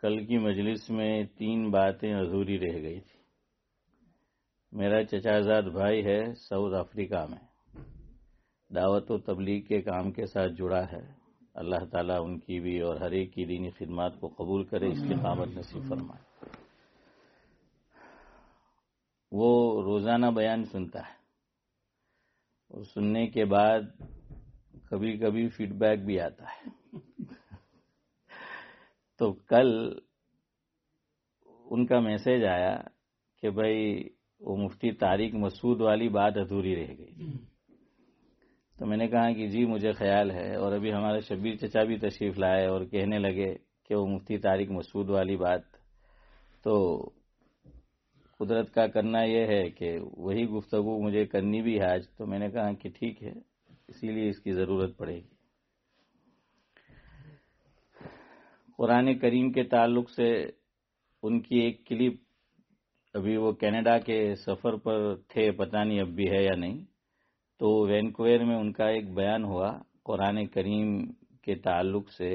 کل کی مجلس میں 3 باتیں ادھوری رہ گئی تھی۔ میرا چچا زاد بھائی ہے ساؤتھ افریقہ میں، دعوت و تبلیغ کے کام کے ساتھ جڑا ہے۔ اللہ تعالیٰ ان کی بھی اور ہر ایک کی دینی خدمات کو قبول کرے، استقامت نصیب فرمائے۔ وہ روزانہ بیان سنتا ہے اور سننے کے بعد کبھی کبھی فیڈ بیک بھی آتا ہے۔ تو کل ان کا میسج آیا کہ بھائی وہ مفتی طارق مسعود والی بات ادھوری رہ گئی۔ تو میں نے کہا کہ جی مجھے خیال ہے، اور ابھی ہمارے شبیر چچا بھی تشریف لائے اور کہنے لگے کہ وہ مفتی طارق مسعود والی بات تو قدرت کا کرنا یہ ہے کہ وہی گفتگو مجھے کرنی بھی ہے آج۔ تو میں نے کہا کہ ٹھیک ہے، اسی لیے اس کی ضرورت پڑے گی۔ قرآن کریم کے تعلق سے ان کی ایک کلپ، ابھی وہ کینیڈا کے سفر پر تھے، پتہ نہیں اب بھی ہے یا نہیں، تو وینکوور میں ان کا ایک بیان ہوا قرآن کریم کے تعلق سے۔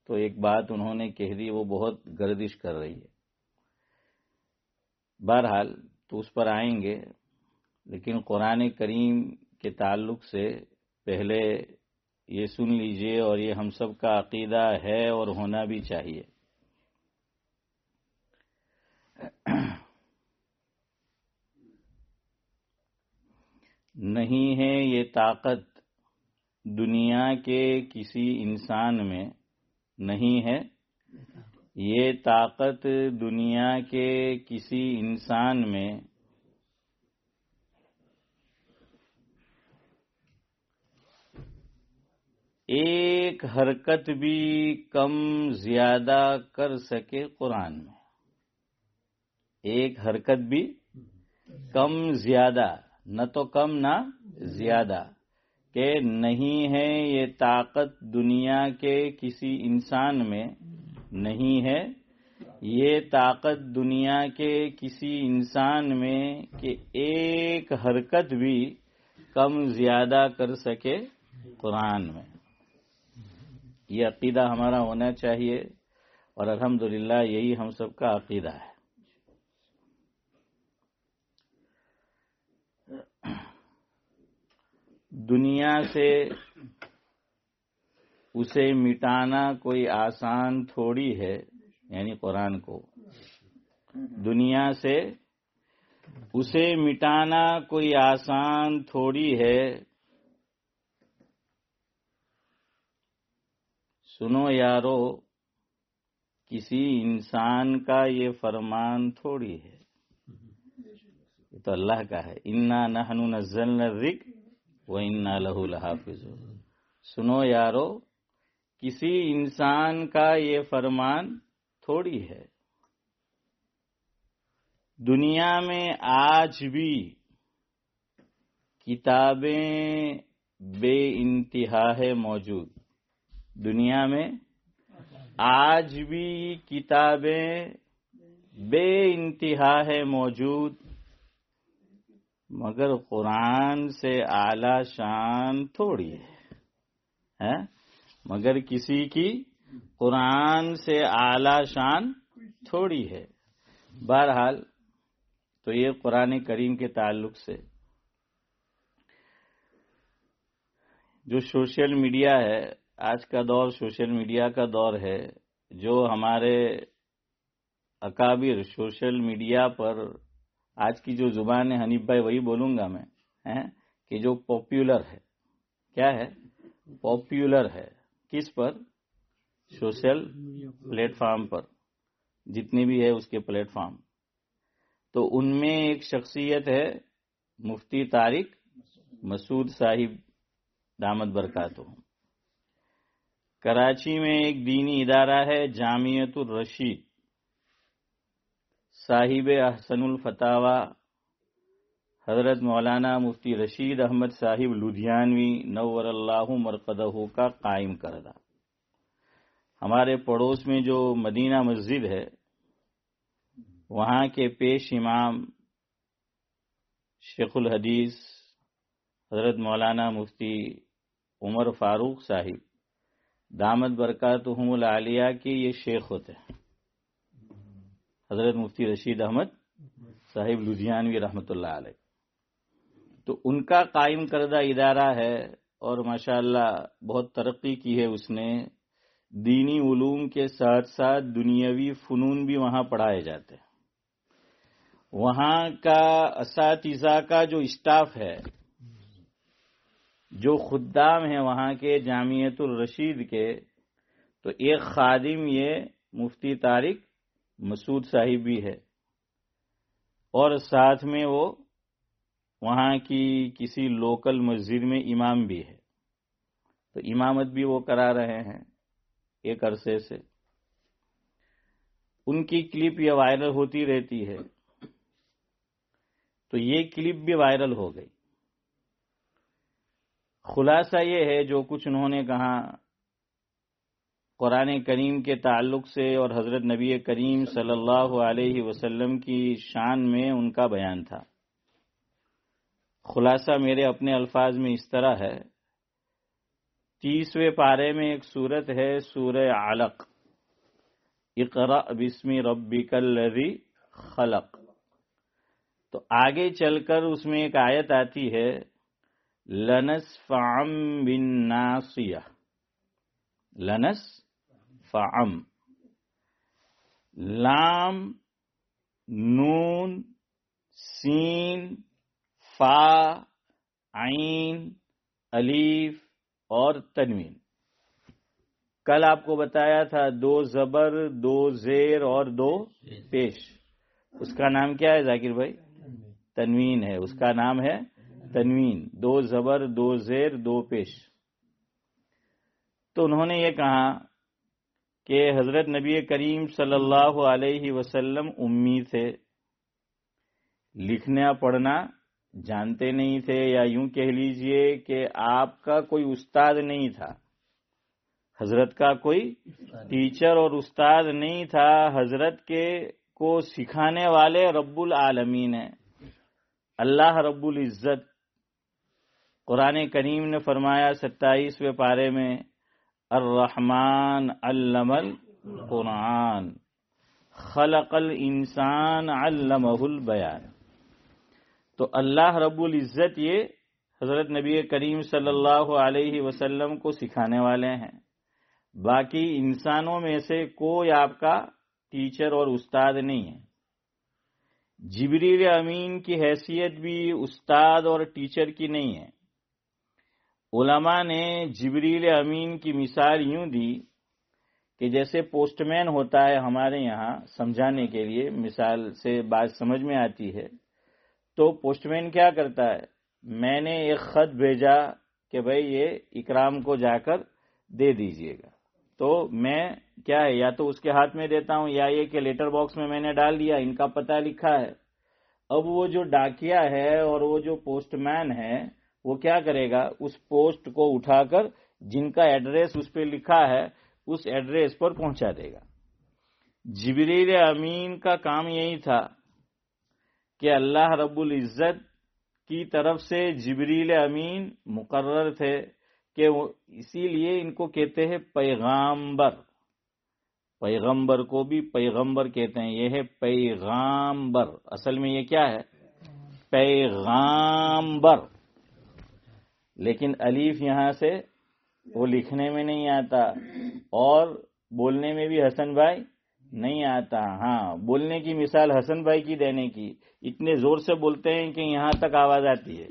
تو ایک بات انہوں نے کہہ دی، وہ بہت گردش کر رہی ہے۔ بہرحال تو اس پر آئیں گے، لیکن قرآن کریم کے تعلق سے پہلے یہ سن لیجئے، اور یہ ہم سب کا عقیدہ ہے اور ہونا بھی چاہیے۔ نہیں ہے یہ طاقت دنیا کے کسی انسان میں، نہیں ہے یہ طاقت دنیا کے کسی انسان میں، ایک حرکت بھی کم زیادہ کر سکے قرآن میں۔ ایک حرکت بھی کم زیادہ، نہ تو کم نہ زیادہ، کہ نہیں ہے یہ طاقت دنیا کے کسی انسان میں، نہیں ہے یہ طاقت دنیا کے کسی انسان میں کہ ایک حرکت بھی کم زیادہ کر سکے قرآن میں۔ یہ عقیدہ ہمارا ہونا چاہیے، اور الحمدللہ یہی ہم سب کا عقیدہ ہے۔ دنیا سے اسے مٹانا کوئی آسان تھوڑی ہے، یعنی قرآن کو دنیا سے اسے مٹانا کوئی آسان تھوڑی ہے۔ سنو یارو کسی انسان کا یہ فرمان تھوڑی ہے، یہ تو اللہ کا ہے۔ انا نحن نزلنا الذکر وَإِنَّا لَهُ لَحَافِظُونَ۔ سنو یارو کسی انسان کا یہ فرمان تھوڑی ہے۔ دنیا میں آج بھی کتابیں بے انتہا ہے موجود، دنیا میں آج بھی کتابیں بے انتہا ہے موجود، مگر قرآن سے اعلی شان تھوڑی ہے، مگر کسی کی قرآن سے اعلی شان تھوڑی ہے۔ بہرحال تو یہ قرآن کریم کے تعلق سے جو سوشل میڈیا ہے، آج کا دور سوشل میڈیا کا دور ہے، جو ہمارے اکابر سوشل میڈیا پر، آج کی جو زبان ہے حنیف بھائی وہی بولوں گا میں، کہ جو پاپولر ہے، کیا ہے؟ پاپولر ہے۔ کس پر؟ سوشل پلیٹ فارم پر، جتنی بھی ہے اس کے پلیٹ فارم۔ تو ان میں ایک شخصیت ہے مفتی طارق مسعود صاحب دامت برکاتہ۔ کراچی میں ایک دینی ادارہ ہے جامعۃ الرشید، صاحب احسن الفتاوی حضرت مولانا مفتی رشید احمد صاحب لدھیانوی نور اللہ مرقدہ کا قائم کردہ۔ ہمارے پڑوس میں جو مدینہ مسجد ہے، وہاں کے پیش امام شیخ الحدیث حضرت مولانا مفتی عمر فاروق صاحب دامت برکاتہم العالیہ کے یہ شیخ ہوتے ہیں، حضرت مفتی رشید احمد صاحب لدھیانوی رحمۃ اللہ علیہ. تو ان کا قائم کردہ ادارہ ہے، اور ماشاءاللہ بہت ترقی کی ہے اس نے. دینی علوم کے ساتھ ساتھ دنیاوی فنون بھی وہاں پڑھائے جاتے ہیں. وہاں کا اساتذہ کا جو اسٹاف ہے، جو خدام ہیں وہاں کے جامعۃ الرشید کے، تو ایک خادم یہ مفتی طارق مسعود صاحب بھی ہے، اور ساتھ میں وہ وہاں کی کسی لوکل مسجد میں امام بھی ہے. تو امامت بھی وہ کرا رہے ہیں ایک عرصے سے. ان کی کلپ یہ وائرل ہوتی رہتی ہے، تو یہ کلپ بھی وائرل ہو گئی. خلاصہ یہ ہے جو کچھ انہوں نے کہا قرآن کریم کے تعلق سے اور حضرت نبی کریم صلی اللہ علیہ وسلم کی شان میں ان کا بیان تھا. خلاصہ میرے اپنے الفاظ میں اس طرح ہے. 30ویں پارے میں ایک سورت ہے سورہ علق، اقرأ بسم ربک الذی خلق. تو آگے چل کر اس میں ایک آیت آتی ہے لنسفعا بالناصیہ. لنسفعا، لام نون سین فا عین الف اور تنوین. کل آپ کو بتایا تھا 2 زبر 2 زیر اور 2 پیش. اس کا نام کیا ہے ذاکر بھائی؟ تنوین ہے. اس کا نام ہے تنوین. 2 زبر 2 زیر 2 پیش. تو انہوں نے یہ کہا کہ حضرت نبی کریم صلی اللہ علیہ وسلم امی تھے، لکھنا پڑھنا جانتے نہیں تھے، یا یوں کہہ لیجئے کہ آپ کا کوئی استاد نہیں تھا، حضرت کا کوئی ٹیچر اور استاد نہیں تھا. حضرت کے کو سکھانے والے رب العالمین ہیں، اللہ رب العزت. قرآن کریم نے فرمایا 27ویں پارے میں الرحمن علم القرآن خلق الانسان علمہ البیان. تو اللہ رب العزت یہ حضرت نبی کریم صلی اللہ علیہ وسلم کو سکھانے والے ہیں. باقی انسانوں میں سے کوئی آپ کا ٹیچر اور استاد نہیں ہے. جبریل امین کی حیثیت بھی استاد اور ٹیچر کی نہیں ہے. علماء نے جبریل امین کی مثال یوں دی کہ جیسے پوسٹ مین ہوتا ہے ہمارے یہاں، سمجھانے کے لیے مثال سے بات سمجھ میں آتی ہے. تو پوسٹ مین کیا کرتا ہے؟ میں نے ایک خط بھیجا کہ بھئی یہ اکرام کو جا کر دے دیجئے گا. تو میں کیا ہے، یا تو اس کے ہاتھ میں دیتا ہوں، یا یہ کہ لیٹر باکس میں نے ڈال دیا، ان کا پتہ لکھا ہے. اب وہ جو ڈاکیا ہے اور وہ جو پوسٹ مین ہے وہ کیا کرے گا؟ اس پوسٹ کو اٹھا کر جن کا ایڈریس اس پہ لکھا ہے اس ایڈریس پر پہنچا دے گا. جبریل امین کا کام یہی تھا کہ اللہ رب العزت کی طرف سے جبریل امین مقرر تھے کہ اسی لیے ان کو کہتے ہیں پیغامبر. پیغمبر کو بھی پیغمبر کہتے ہیں. یہ ہے پیغامبر. اصل میں یہ کیا ہے؟ پیغامبر. لیکن الف یہاں سے وہ لکھنے میں نہیں آتا، اور بولنے میں بھی حسن بھائی نہیں آتا. ہاں، بولنے کی مثال حسن بھائی کی دینے کی، اتنے زور سے بولتے ہیں کہ یہاں تک آواز آتی ہے.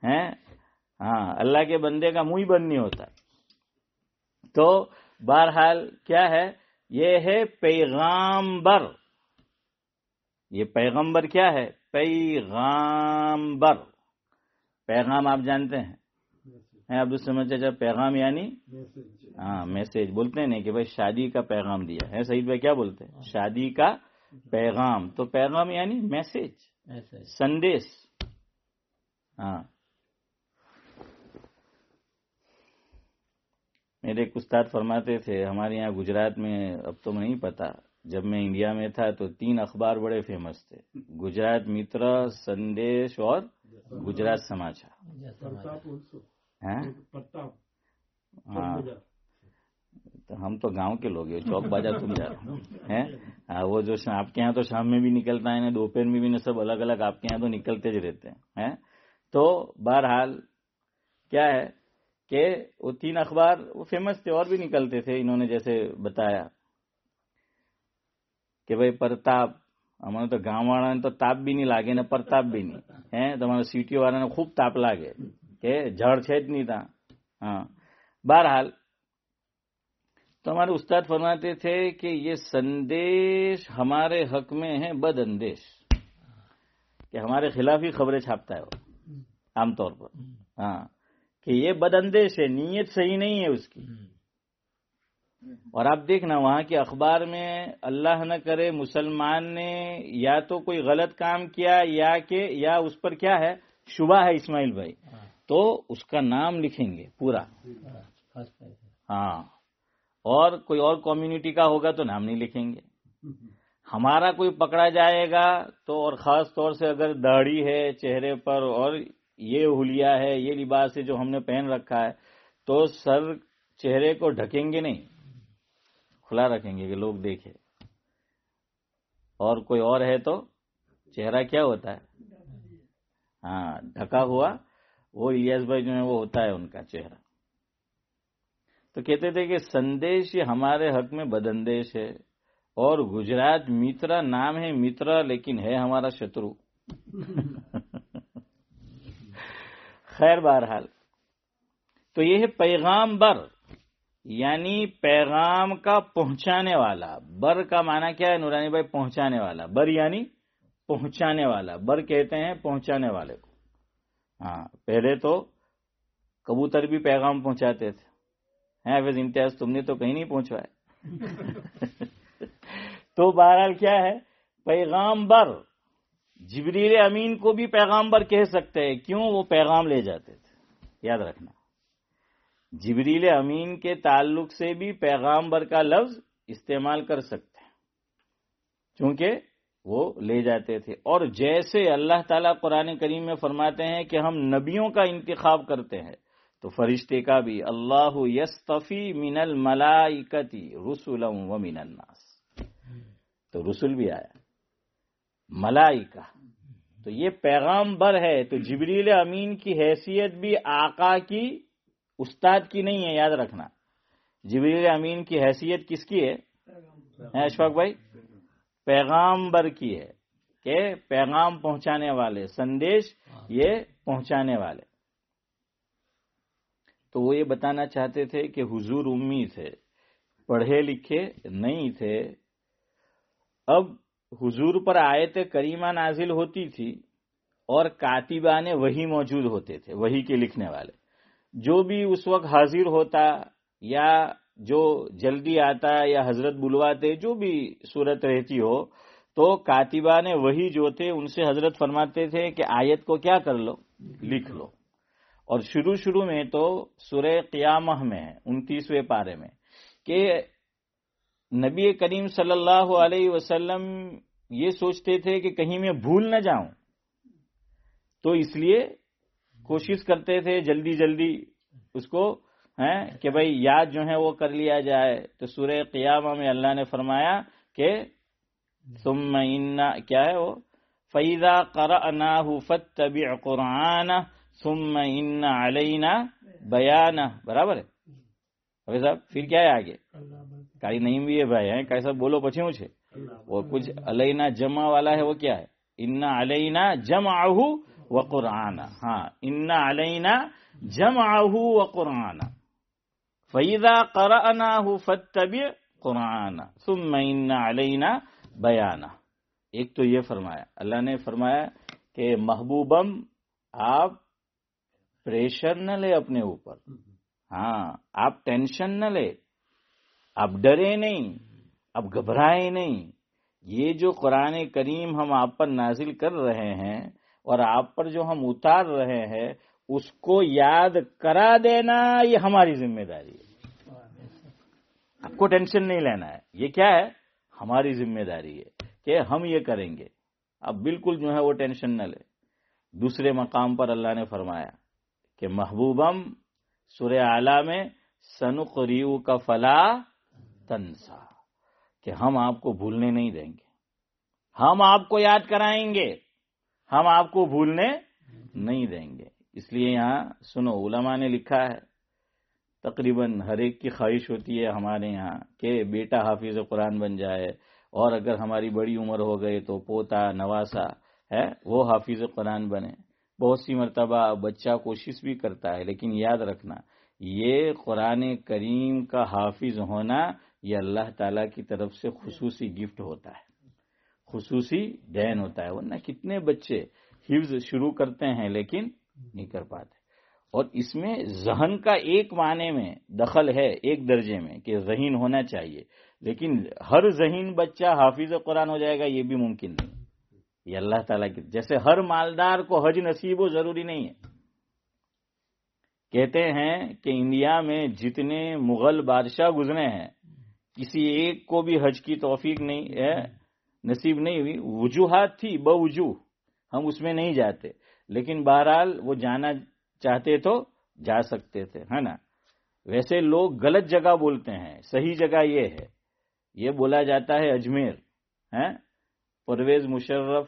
ہاں، اللہ کے بندے کا منہ ہی بند نہیں ہوتا. تو بہرحال کیا ہے؟ یہ ہے پیغامبر. یہ پیغمبر کیا ہے؟ پیغامبر. پیغام آپ جانتے ہیں عبدالسمد چچا؟ پیغام یعنی ہاں میسج بولتے ہیں، نہیں کہ بھائی شادی کا پیغام دیا ہے. سعید بھائی کیا بولتے ہیں؟ شادی کا پیغام. تو پیغام یعنی میسج، سندیش. ہاں، میرے ایک استاد فرماتے تھے ہمارے یہاں گجرات میں، اب تو نہیں پتا، جب میں انڈیا میں تھا تو 3 اخبار بڑے فیمس تھے، گجرات متر، سندیش اور گجرات سماچار. ہاں، تو ہم تو گاؤں کے لوگ ہیں، چوک بازار تم جا رہے ہیں، وہ جو آپ کے یہاں تو شام میں بھی نکلتا ہے، دوپہر میں بھی سب الگ الگ، آپ کے یہاں تو نکلتے ہی رہتے ہیں۔ تو بہرحال کیا ہے کہ وہ 3 اخبار وہ فیمس تھے، اور بھی نکلتے تھے، انہوں نے جیسے بتایا کہ بھائی پرتاپ، ہمارے تو گاؤں والا نے تو تاپ بھی نہیں لاگے نا پرتاپ بھی نہیں ہے، تو ہمارے سیٹی والا نے خوب تاپ لاگے کہ جھڑ چھید نہیں تھا۔ ہاں بہرحال تو ہمارے استاد فرماتے تھے کہ یہ سندیش ہمارے حق میں ہے بد اندیش، کہ ہمارے خلاف ہی خبریں چھاپتا ہے وہ عام طور پر، ہاں کہ یہ بد اندیش ہے، نیت صحیح نہیں ہے اس کی۔ اور آپ دیکھنا وہاں کے اخبار میں اللہ نہ کرے مسلمان نے یا تو کوئی غلط کام کیا یا اس پر کیا ہے شبہ ہے اسماعیل بھائی، تو اس کا نام لکھیں گے پورا، ہاں، اور کوئی اور کمیونٹی کا ہوگا تو نام نہیں لکھیں گے۔ ہمارا کوئی پکڑا جائے گا تو، اور خاص طور سے اگر داڑھی ہے چہرے پر اور یہ حلیہ ہے، یہ لباس ہے جو ہم نے پہن رکھا ہے، تو سر چہرے کو ڈھکیں گے نہیں، کھلا رکھیں گے کہ لوگ دیکھیں۔ اور کوئی اور ہے تو چہرہ کیا ہوتا ہے، ہاں ڈھکا ہوا، وہ الیاس بھائی جو ہے وہ ہوتا ہے ان کا چہرہ۔ تو کہتے تھے کہ سندیش یہ ہمارے حق میں بدندیش ہے، اور گجرات مترا نام ہے مترا، لیکن ہے ہمارا شترو۔ خیر بہرحال تو یہ ہے پیغام بر، یعنی پیغام کا پہنچانے والا۔ بر کا معنی کیا ہے نورانی بھائی؟ پہنچانے والا۔ بر یعنی پہنچانے والا، بر کہتے ہیں پہنچانے والے کو۔ ہاں پہلے تو کبوتر بھی پیغام پہنچاتے تھے، حافظ امتیاز تم نے تو کہیں نہیں پہنچوایا۔ تو بہرحال کیا ہے، پیغام بر، جبریل امین کو بھی پیغام بر کہہ سکتے ہیں، کیوں؟ وہ پیغام لے جاتے تھے، یاد رکھنا۔ جبریل امین کے تعلق سے بھی پیغام بر کا لفظ استعمال کر سکتے ہیں، چونکہ وہ لے جاتے تھے۔ اور جیسے اللہ تعالیٰ قرآن کریم میں فرماتے ہیں کہ ہم نبیوں کا انتخاب کرتے ہیں، تو فرشتے کا بھی اللہ یصطفی من الملائکۃ رسلا ومن الناس، تو رسول بھی آیا، ملائکہ، تو یہ پیغام بر ہے۔ تو جبریل امین کی حیثیت بھی آقا کی، استاد کی نہیں ہے، یاد رکھنا۔ جبریل امین کی حیثیت کس کی ہے اشفاق بھائی؟ پیغام بر کی ہے، کہ پیغام پہنچانے والے، سندیش یہ پہنچانے والے۔ تو وہ یہ بتانا چاہتے تھے کہ حضور امی تھے، پڑھے لکھے نہیں تھے۔ اب حضور پر آیت کریمہ نازل ہوتی تھی اور کاتبان وحی موجود ہوتے تھے، وحی کے لکھنے والے، جو بھی اس وقت حاضر ہوتا یا جو جلدی آتا یا حضرت بلواتے، جو بھی صورت رہتی ہو، تو کاتبان وحی جو تھے ان سے حضرت فرماتے تھے کہ آیت کو کیا کر لو، لکھ لو۔ اور شروع میں تو سورہ قیامہ میں ہے 29ویں پارے میں کہ نبی کریم صلی اللہ علیہ وسلم یہ سوچتے تھے کہ کہیں میں بھول نہ جاؤں، تو اس لیے کوشش کرتے تھے جلدی اس کو کہ بھئی یاد جو ہے وہ کر لیا جائے۔ تو سورہ قیامہ میں اللہ نے فرمایا کہ ثم ان کیا ہے وہ، فَإِذَا قَرَأْنَاهُ فَاتَّبِعْ قُرْآنَهُ ثُمَّ إِنَّ عَلَيْنَا بَيَانَهُ، برابر ہے بھائی صاحب؟ پھر کیا ہے آگے؟ کاری نہیں بھی ہے بھائی، ہیں کیسا بولو پچھے مجھے، وہ کچھ علینا جمع والا ہے، وہ کیا ہے؟ ان علینا جمعہ وقرآن، ہاں ان علینا جمعہ وقرآن فَإِذَا قَرَأْنَاهُ فَاتَّبِعْ قُرْآنَهُ ثُمَّ إِنَّ عَلَيْنَا بَيَانَهُ۔ ایک تو یہ فرمایا، اللہ نے فرمایا کہ محبوبم آپ پریشر نہ لے اپنے اوپر، ہاں آپ ٹینشن نہ لے، آپ ڈرے نہیں، آپ گھبرائے نہیں۔ یہ جو قرآن کریم ہم آپ پر نازل کر رہے ہیں اور آپ پر جو ہم اتار رہے ہیں، اس کو یاد کرا دینا یہ ہماری ذمہ داری ہے، آپ کو ٹینشن نہیں لینا ہے، یہ کیا ہے؟ ہماری ذمہ داری ہے کہ ہم یہ کریں گے، اب بالکل جو ہے وہ ٹینشن نہ لے۔ دوسرے مقام پر اللہ نے فرمایا کہ محبوبم سورہ اعلیٰ میں سنقریؤک فلا تنسا، کہ ہم آپ کو بھولنے نہیں دیں گے، ہم آپ کو یاد کرائیں گے، ہم آپ کو بھولنے نہیں دیں گے۔ اس لیے یہاں سنو، علماء نے لکھا ہے، تقریباً ہر ایک کی خواہش ہوتی ہے ہمارے یہاں کہ بیٹا حافظ قرآن بن جائے، اور اگر ہماری بڑی عمر ہو گئی تو پوتا نواسا ہے وہ حافظ قرآن بنے۔ بہت سی مرتبہ بچہ کوشش بھی کرتا ہے، لیکن یاد رکھنا یہ قرآن کریم کا حافظ ہونا یہ اللہ تعالیٰ کی طرف سے خصوصی گفٹ ہوتا ہے، خصوصی دین ہوتا ہے، ورنہ کتنے بچے حفظ شروع کرتے ہیں لیکن نہیں کر پاتے۔ اور اس میں ذہن کا ایک معنی میں دخل ہے، ایک درجے میں کہ ذہین ہونا چاہیے، لیکن ہر ذہین بچہ حافظ قرآن ہو جائے گا یہ بھی ممکن نہیں۔ یہ اللہ تعالیٰ کی، جیسے ہر مالدار کو حج نصیب ہو ضروری نہیں ہے۔ کہتے ہیں کہ انڈیا میں جتنے مغل بادشاہ گزرے ہیں کسی ایک کو بھی حج کی توفیق نہیں ہے، نصیب نہیں ہوئی۔ وجوہات تھی بوجوہ، ہم اس میں نہیں جاتے، لیکن بہرحال وہ جانا چاہتے تو جا سکتے تھے، ہے نا۔ ویسے لوگ غلط جگہ بولتے ہیں، صحیح جگہ یہ ہے، یہ بولا جاتا ہے اجمیر ہے۔ پرویز مشرف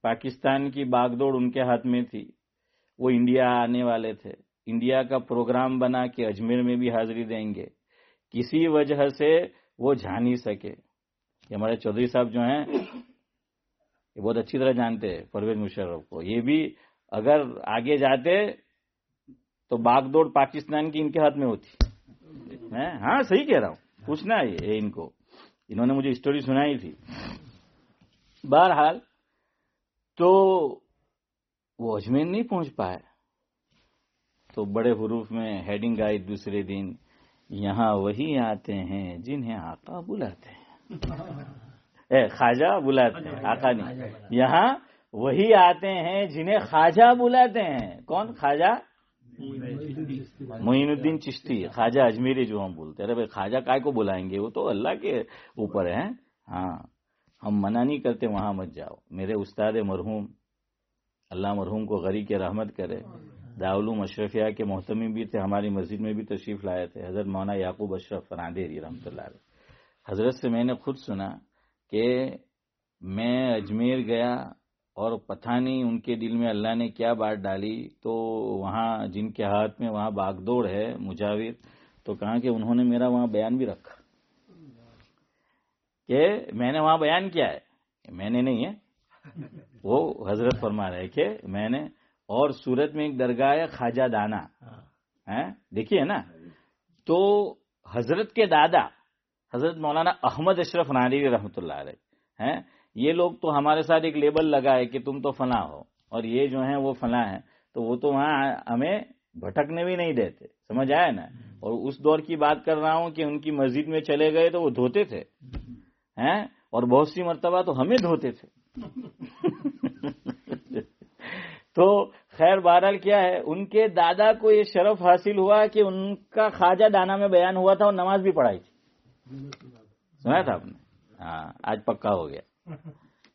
پاکستان کی باغ دوڑ ان کے ہاتھ میں تھی، وہ انڈیا آنے والے تھے، انڈیا کا پروگرام بنا کہ اجمیر میں بھی حاضری دیں گے، کسی وجہ سے وہ جا نہیں سکے۔ یہ ہمارے چودھری صاحب جو ہیں یہ بہت اچھی طرح جانتے ہیں پرویز مشرف کو، یہ بھی اگر آگے جاتے تو باغ دوڑ پاکستان کی ان کے ہاتھ میں ہوتی۔ ہاں صحیح کہہ رہا ہوں، پوچھنا ہے ان کو، انہوں نے مجھے اسٹوری سنائی تھی۔ بہرحال تو وہ اجمیر نہیں پہنچ پائے، تو بڑے حروف میں ہیڈنگ آئی دوسرے دن، یہاں وہی آتے ہیں جنہیں آقا بلاتے ہیں، خواجہ بلاتے ہیں، آقا نہیں، یہاں وہی آتے ہیں جنہیں خواجہ بلاتے ہیں۔ کون؟ خواجہ معین الدین چشتی، خواجہ اجمیری جو ہم بولتے ہیں۔ ارے بھائی خواجہ کائے کو بلائیں گے، وہ تو اللہ کے اوپر ہے۔ ہاں ہم منع نہیں کرتے وہاں مت جاؤ۔ میرے استاد مرحوم، اللہ مرحوم کو غری کے رحمت کرے، دارالعلوم اشرفیہ کے محتمم بھی تھے، ہماری مسجد میں بھی تشریف لائے تھے، حضرت مولانا یعقوب اشرف فرادیری رحمۃ اللہ علیہ۔ حضرت سے میں نے خود سنا کہ میں اجمیر گیا اور پتہ نہیں ان کے دل میں اللہ نے کیا بات ڈالی، تو وہاں جن کے ہاتھ میں وہاں باغ دوڑ ہے مجاور، تو کہا کہ انہوں نے میرا وہاں بیان بھی رکھا کہ میں نے وہاں بیان کیا ہے، میں نے نہیں ہے، وہ حضرت فرما رہے کہ میں نے۔ اور سورت میں ایک درگاہ ہے خواجہ دانا، دیکھیے نا، تو حضرت کے دادا حضرت مولانا احمد اشرف نانوی رحمۃ اللہ علیہ ہیں، یہ لوگ تو ہمارے ساتھ ایک لیبل لگائے کہ تم تو فلاں ہو اور یہ جو ہیں وہ فلاں ہیں، تو وہ تو وہاں ہمیں بھٹکنے بھی نہیں دیتے، سمجھ آیا نا۔ اور اس دور کی بات کر رہا ہوں کہ ان کی مسجد میں چلے گئے تو وہ دھوتے تھے، اور بہت سی مرتبہ تو ہمیں دھوتے تھے۔ تو خیر بہرحال کیا ہے، ان کے دادا کو یہ شرف حاصل ہوا کہ ان کا خواجہ دانا میں بیان ہوا تھا اور نماز بھی پڑھائی تھی، سنا تھا آپ نے؟ ہاں آج پکا ہو گیا،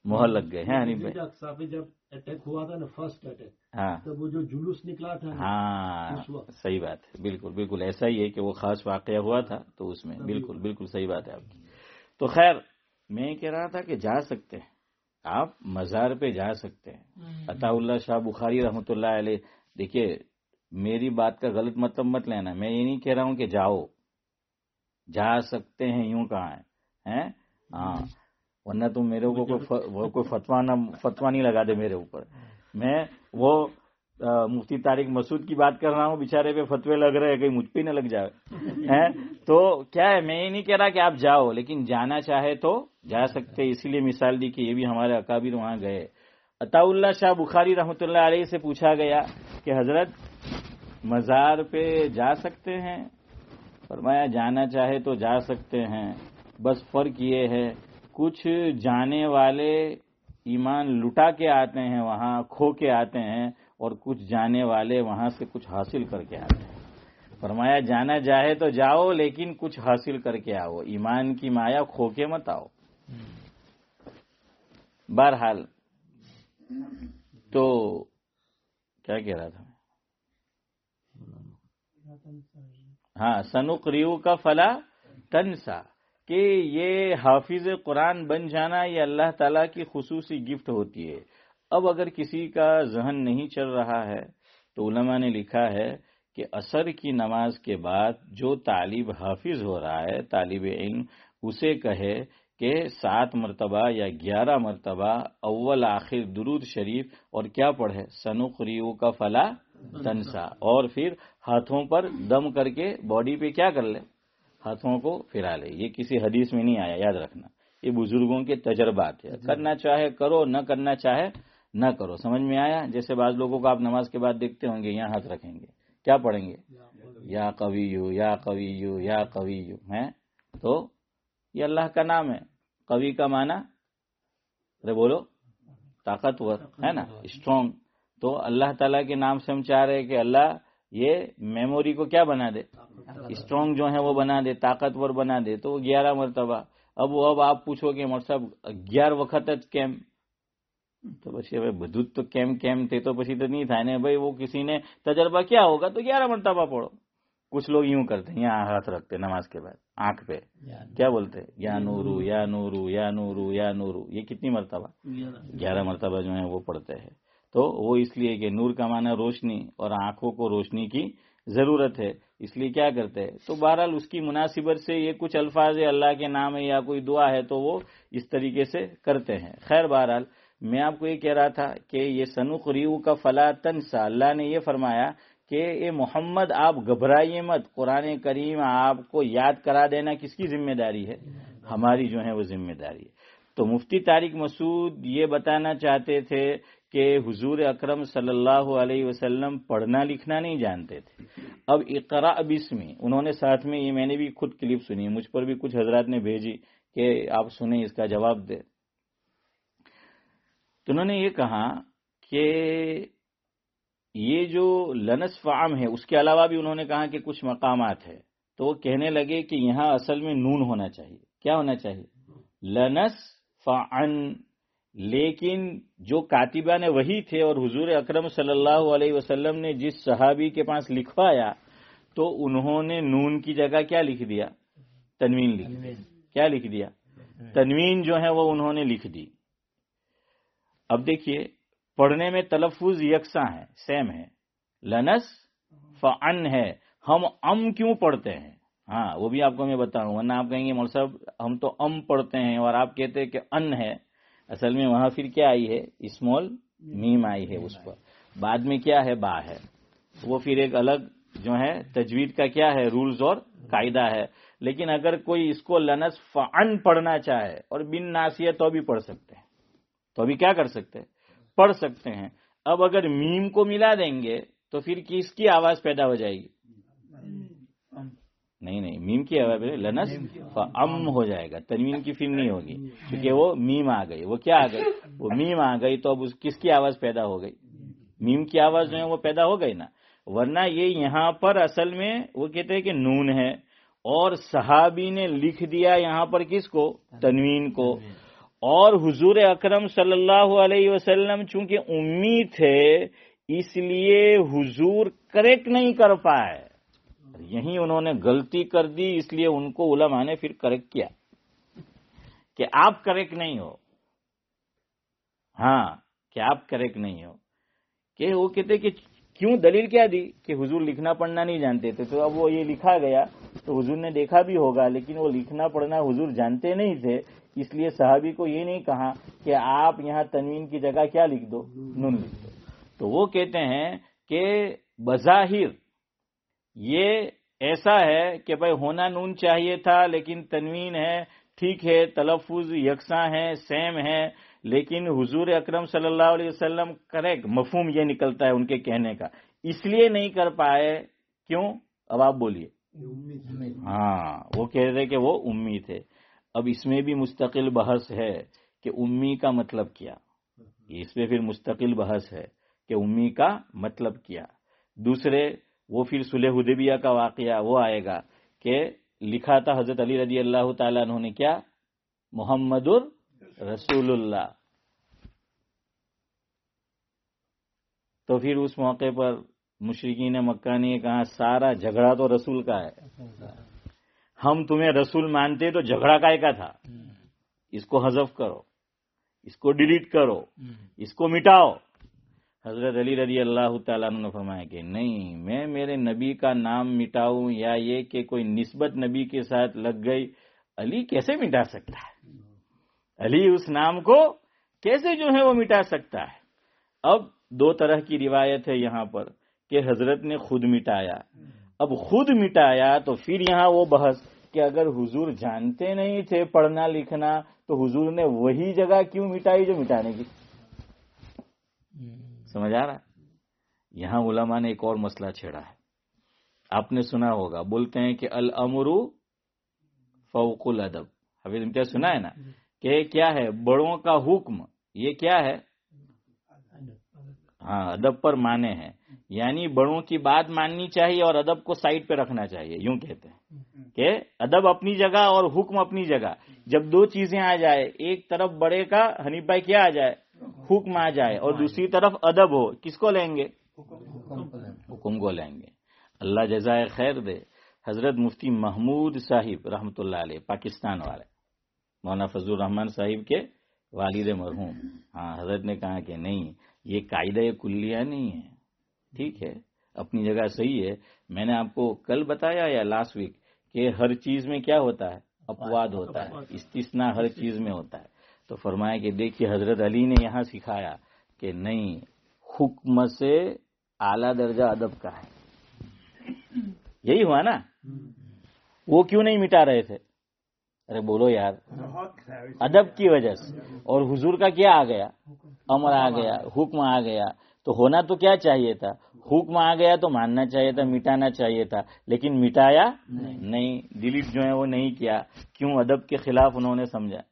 مہر لگ گئے ہیں حنیف بھائی۔ جب اٹیک ہوا تھا نا، فرسٹ اٹیک، ہاں تب وہ جو جلوس نکلا تھا، ہاں صحیح بات ہے، بالکل بالکل ایسا ہی ہے کہ وہ خاص واقعہ ہوا تھا تو اس میں بالکل بالکل صحیح بات ہے آپ کی۔ تو خیر میں کہہ رہا تھا کہ جا سکتے ہیں آپ، مزار پہ جا سکتے ہیں۔ عطا اللہ شاہ بخاری رحمۃ اللہ علیہ، دیکھیے میری بات کا غلط مطلب مت لینا، میں یہ نہیں کہہ رہا ہوں کہ جاؤ، جا سکتے ہیں یوں کہاں ہے، ہاں، ورنہ تم میرے اوپر کوئی فتوا نہیں لگا دے میرے اوپر۔ میں وہ مفتی طارق مسعود کی بات کر رہا ہوں، بیچارے پہ فتوے لگ رہے ہیں، کہیں مجھ پہ نہ لگ جائے۔ تو کیا ہے، میں یہ نہیں کہہ رہا کہ آپ جاؤ، لیکن جانا چاہے تو جا سکتے، اسی لیے مثال دی کہ یہ بھی ہمارے اکابر وہاں گئے۔ عطا اللہ شاہ بخاری رحمۃ اللہ علیہ سے پوچھا گیا کہ حضرت مزار پہ جا سکتے ہیں؟ فرمایا جانا چاہے تو جا سکتے ہیں، بس فرق یہ ہے کچھ جانے والے ایمان لٹا کے آتے ہیں، وہاں کھو کے آتے ہیں، اور کچھ جانے والے وہاں سے کچھ حاصل کر کے آتے ہیں۔ فرمایا جانا چاہے تو جاؤ، لیکن کچھ حاصل کر کے آؤ، ایمان کی مایا کھو کے مت آؤ۔ بہرحال تو کیا کہہ رہا تھا، ہاں سنقریؤ کا فلا تنسا کہ یہ حافظ قرآن بن جانا یہ اللہ تعالیٰ کی خصوصی گفٹ ہوتی ہے. اب اگر کسی کا ذہن نہیں چل رہا ہے تو علماء نے لکھا ہے کہ عصر کی نماز کے بعد جو طالب حافظ ہو رہا ہے، طالب علم، اسے کہے کہ 7 مرتبہ یا 11 مرتبہ اول آخر درود شریف اور کیا پڑھے، سنقریؤک فلا تنسا، اور پھر ہاتھوں پر دم کر کے باڈی پہ کیا کر لے، ہاتھوں کو پھرا لے. یہ کسی حدیث میں نہیں آیا، یاد رکھنا، یہ بزرگوں کے تجربات ہے. کرنا چاہے کرو، نہ کرنا چاہے نہ کرو. سمجھ میں آیا؟ جیسے بعض لوگوں کو آپ نماز کے بعد دیکھتے ہوں گے یہاں ہاتھ رکھیں گے، کیا پڑھیں گے، یا قویو یا قویو یا قویو ہے. تو یہ اللہ کا نام ہے. قوی کا معنی ارے بولو طاقتور ہے نا، اسٹرانگ. تو اللہ تعالیٰ کے نام سے ہم چاہ رہے ہیں کہ اللہ یہ میموری کو کیا بنا دے، اسٹرانگ جو ہے وہ بنا دے، طاقتور بنا دے. تو 11 مرتبہ. اب آپ پوچھو گے مر صاحب 11 وقت کیم، تو પછી હવે બધું તો કેમ તે તો પછી તો નહીં થાય ને ભાઈ. وہ کسی نے تجربہ کیا ہوگا تو 11 مرتبہ پڑھو. کچھ لوگ یوں کرتے ہیں، یہاں ہاتھ رکھتے نماز کے بعد آنکھ پہ، کیا بولتے ہیں، یا نورو یا نورو یا نورو یا نورو. یہ کتنی مرتبہ، 11 مرتبہ جو ہے وہ پڑھتے ہیں. تو وہ اس لیے کہ نور کا معنی روشنی، اور آنکھوں کو روشنی کی ضرورت ہے، اس لیے کیا کرتے ہیں. تو بہرحال اس کی مناسبت سے یہ کچھ الفاظ اللہ کے نام ہے یا کوئی دعا ہے تو وہ اس طریقے سے کرتے ہیں. خیر بہرحال میں آپ کو یہ کہہ رہا تھا کہ یہ سنقریؤک فلا تنسا، اللہ نے یہ فرمایا کہ اے محمد آپ گھبرائیے مت، قرآن کریم آپ کو یاد کرا دینا کس کی ذمہ داری ہے، ہماری جو ہے وہ ذمہ داری ہے. تو مفتی طارق مسعود یہ بتانا چاہتے تھے کہ حضور اکرم صلی اللہ علیہ وسلم پڑھنا لکھنا نہیں جانتے تھے. اب اقرا بسمی انہوں نے ساتھ میں، یہ میں نے بھی خود کلپ سنی، مجھ پر بھی کچھ حضرات نے بھیجی کہ آپ سنیں اس کا جواب دے. تو انہوں نے یہ کہا کہ یہ جو لنس فعم ہے اس کے علاوہ بھی انہوں نے کہا کہ کچھ مقامات ہے. تو وہ کہنے لگے کہ یہاں اصل میں نون ہونا چاہیے. کیا ہونا چاہیے، لنس فعن. لیکن جو کاتبہ نے وہی تھے اور حضور اکرم صلی اللہ علیہ وسلم نے جس صحابی کے پاس لکھوایا تو انہوں نے نون کی جگہ کیا لکھ دیا، تنوین لکھ دیا. کیا لکھ دیا، تنوین جو ہے وہ انہوں نے لکھ دی. اب دیکھیے پڑھنے میں تلفظ یکساں ہے، سیم ہے، لنس فعن ہے. ہم کیوں پڑھتے ہیں، ہاں وہ بھی آپ کو میں بتاؤں، ورنہ آپ کہیں گے مول صاحب ہم تو پڑھتے ہیں اور آپ کہتے ہیں کہ ان ہے. اصل میں وہاں پھر کیا آئی ہے، اسمال میم آئی ہے، اس پر بعد میں کیا ہے، با ہے. وہ پھر ایک الگ جو ہے تجوید کا کیا ہے، رولز اور قاعدہ ہے. لیکن اگر کوئی اس کو لنس فعن پڑھنا چاہے اور بن ناسیہ تو بھی پڑھ سکتے ہیں، تو ابھی کیا کر سکتے ہیں، پڑھ سکتے ہیں. اب اگر میم کو ملا دیں گے تو پھر کس کی آواز پیدا ہو جائے گی، نہیں میم کی آواز لنس فعم ہو جائے گا، تنوین کی پھر نہیں ہوگی کیونکہ وہ میم آ گئی. وہ کیا آ گئی، وہ میم آ گئی. تو اب کس کی آواز پیدا ہو گئی، میم کی آواز جو ہے وہ پیدا ہو گئی نا. ورنہ یہ یہاں پر اصل میں وہ کہتے ہیں کہ نون ہے اور صحابی نے لکھ دیا یہاں پر کس کو، تنوین کو. اور حضور اکرم صلی اللہ علیہ وسلم چونکہ امی تھے اس لیے حضور کریکٹ نہیں کر پائے، یہیں انہوں نے غلطی کر دی. اس لیے ان کو علماء نے پھر کریکٹ کیا کہ آپ کریکٹ نہیں ہو. ہاں کہ آپ کریکٹ نہیں ہو. کہ وہ کہتے کہ کیوں، دلیل کیا دی کہ حضور لکھنا پڑھنا نہیں جانتے تھے. تو اب وہ یہ لکھا گیا تو حضور نے دیکھا بھی ہوگا لیکن وہ لکھنا پڑھنا حضور جانتے نہیں تھے. اس لیے صحابی کو یہ نہیں کہا کہ آپ یہاں تنوین کی جگہ کیا لکھ دو، نون لکھ دو. تو وہ کہتے ہیں کہ بظاہر یہ ایسا ہے کہ بھائی ہونا نون چاہیے تھا لیکن تنوین ہے، ٹھیک ہے، تلفظ یکساں ہے، سیم ہے. لیکن حضور اکرم صلی اللہ علیہ وسلم کریکٹ مفہوم یہ نکلتا ہے ان کے کہنے کا، اس لیے نہیں کر پائے. کیوں، اب آپ بولیے. ہاں وہ کہہ رہے کہ وہ امی تھے. اب اس میں بھی مستقل بحث ہے کہ امی کا مطلب کیا، اس میں پھر مستقل بحث ہے کہ امی کا مطلب کیا. دوسرے وہ پھر صلح حدیبیہ کا واقعہ وہ آئے گا کہ لکھا تھا حضرت علی رضی اللہ تعالیٰ عنہ نے کیا، محمد رسول اللہ. تو پھر اس موقع پر مشرکین مکہ نے کہا سارا جھگڑا تو رسول کا ہے. ہم تمہیں رسول مانتے تو جھگڑا کائے کا تھا، اس کو حذف کرو، اس کو ڈیلیٹ کرو، اس کو مٹاؤ۔ حضرت علی رضی اللہ تعالیٰ عنہ نے فرمایا کہ نہیں، میں میرے نبی کا نام مٹاؤں یا یہ کہ کوئی نسبت نبی کے ساتھ لگ گئی، علی کیسے مٹا سکتا ہے؟ علی اس نام کو کیسے جو ہے وہ مٹا سکتا ہے؟ اب دو طرح کی روایت ہے یہاں پر کہ حضرت نے خود مٹایا۔ اب خود مٹایا تو پھر یہاں وہ بحث کہ اگر حضور جانتے نہیں تھے پڑھنا لکھنا تو حضور نے وہی جگہ کیوں مٹائی جو مٹانے کی؟ سمجھ آ رہا؟ یہاں علماء نے ایک اور مسئلہ چھیڑا ہے، آپ نے سنا ہوگا، بولتے ہیں کہ الامر فوق الادب۔ حفیظ امتیاز سنا ہے نا کہ کیا ہے بڑوں کا حکم، یہ کیا ہے؟ ہاں، ادب پر مانے ہیں، یعنی بڑوں کی بات ماننی چاہیے اور ادب کو سائڈ پہ رکھنا چاہیے، یوں کہتے ہیں کہ ادب اپنی جگہ اور حکم اپنی جگہ۔ جب دو چیزیں آ جائے، ایک طرف بڑے کا حنیف بھائی کیا آ جائے؟ حکم آ جائے، اور دوسری طرف ادب ہو، کس کو لیں گے؟ حکم کو لیں گے۔ اللہ جزائے خیر دے، حضرت مفتی محمود صاحب رحمۃ اللہ علیہ، پاکستان والے، مولانا فضل الرحمان صاحب کے والد مرحوم، ہاں، حضرت نے کہا کہ نہیں، یہ قاعدہ کلیہ نہیں ہے، ٹھیک ہے، اپنی جگہ صحیح ہے۔ میں نے آپ کو کل بتایا یا لاسٹ ویک کہ ہر چیز میں کیا ہوتا ہے؟ اپواد ہوتا ہے، استثناء ہر چیز میں ہوتا ہے۔ تو فرمایا کہ دیکھیے حضرت علی نے یہاں سکھایا کہ نہیں، حکم سے اعلیٰ درجہ ادب کا ہے۔ یہی ہوا نا؟ وہ کیوں نہیں مٹا رہے تھے؟ ارے بولو یار، ادب کی وجہ سے۔ اور حضور کا کیا آ گیا؟ امر آ گیا، حکم آ گیا، تو ہونا تو کیا چاہیے تھا؟ حکم آ گیا تو ماننا چاہیے تھا، مٹانا چاہیے تھا، لیکن مٹایا نہیں، ڈیلیٹ جو ہے وہ نہیں کیا۔ کیوں؟ ادب کے خلاف انہوں نے سمجھا۔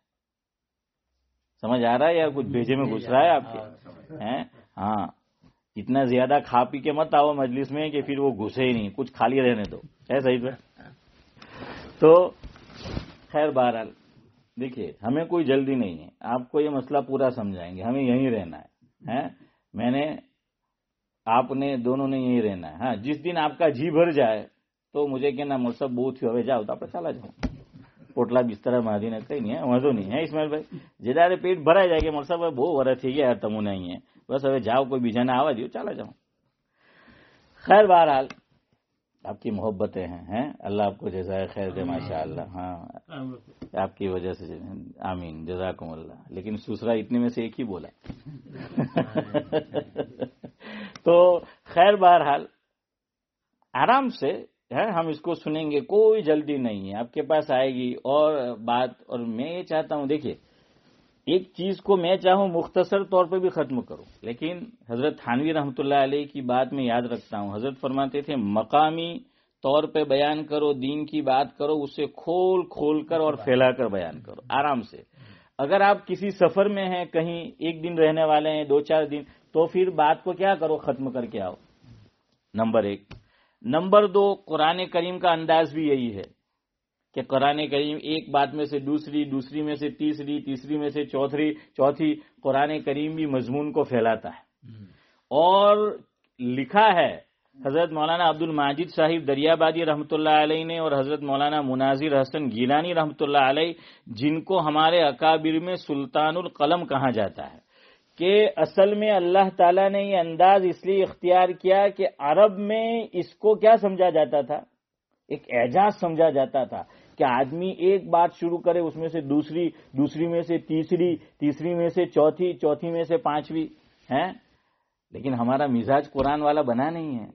سمجھ آ رہا ہے یا کچھ بھیجے میں گھس رہا ہے آپ کے؟ ہاں، اتنا زیادہ کھا پی کے مت آؤ مجلس میں کہ پھر وہ گھسے ہی نہیں، کچھ خالی رہنے دو، ہے صحیح پہ؟ تو خیر بہرحال دیکھیے، ہمیں کوئی جلدی نہیں ہے، آپ کو یہ مسئلہ پورا سمجھائیں گے، ہمیں یہیں رہنا ہے، میں نے، آپ نے، دونوں نے یہیں رہنا ہے۔ ہاں، جس دن آپ کا جی بھر جائے تو مجھے کہنا مطلب بہت ہوئے جاؤ تو آپ چلا جاؤ، پوٹلا بستر مادی نے کہیں نہیں ہے، مزو نہیں ہے اسماعیل بھائی، جدارے پیٹ بھرا جائے گا مطلب بہت ورت تھی گیا تمو نہیں ہے، بس ابھی جاؤ، کوئی بیجانا آوا دیو، چلا جاؤ۔ خیر بہرحال آپ کی محبتیں ہیں، اللہ آپ کو جزائے خیر دے، ماشاء اللہ، ہاں، آپ کی وجہ سے، آمین، جزاکم اللہ۔ لیکن سسرا اتنے میں سے ایک ہی بولا۔ تو خیر بہرحال آرام سے ہم اس کو سنیں گے، کوئی جلدی نہیں ہے، آپ کے پاس آئے گی اور بات۔ اور میں یہ چاہتا ہوں، دیکھیے ایک چیز کو میں چاہوں مختصر طور پہ بھی ختم کروں، لیکن حضرت تھانوی رحمۃ اللہ علیہ کی بات میں یاد رکھتا ہوں، حضرت فرماتے تھے مقامی طور پہ بیان کرو، دین کی بات کرو، اسے کھول کھول کر اور پھیلا کر بیان کرو آرام سے۔ اگر آپ کسی سفر میں ہیں، کہیں ایک دن رہنے والے ہیں، 2-4 دن، تو پھر بات کو کیا کرو، ختم کر کے آؤ، نمبر 1۔ نمبر 2، قرآن کریم کا انداز بھی یہی ہے کہ قرآن کریم ایک بات میں سے دوسری، دوسری میں سے تیسری، تیسری میں سے چوتھی، قرآن کریم بھی مضمون کو پھیلاتا ہے۔ اور لکھا ہے حضرت مولانا عبد الماجد صاحب دریابادی رحمۃ اللہ علیہ نے، اور حضرت مولانا مناظر حسن گیلانی رحمۃ اللہ علیہ، جن کو ہمارے اکابر میں سلطان القلم کہا جاتا ہے، کہ اصل میں اللہ تعالیٰ نے یہ انداز اس لیے اختیار کیا کہ عرب میں اس کو کیا سمجھا جاتا تھا؟ ایک اعجاز سمجھا جاتا تھا کہ آدمی ایک بات شروع کرے، اس میں سے دوسری، دوسری میں سے تیسری، تیسری میں سے چوتھی، چوتھی میں سے پانچویں، ہیں۔ لیکن ہمارا مزاج قرآن والا بنا نہیں ہے،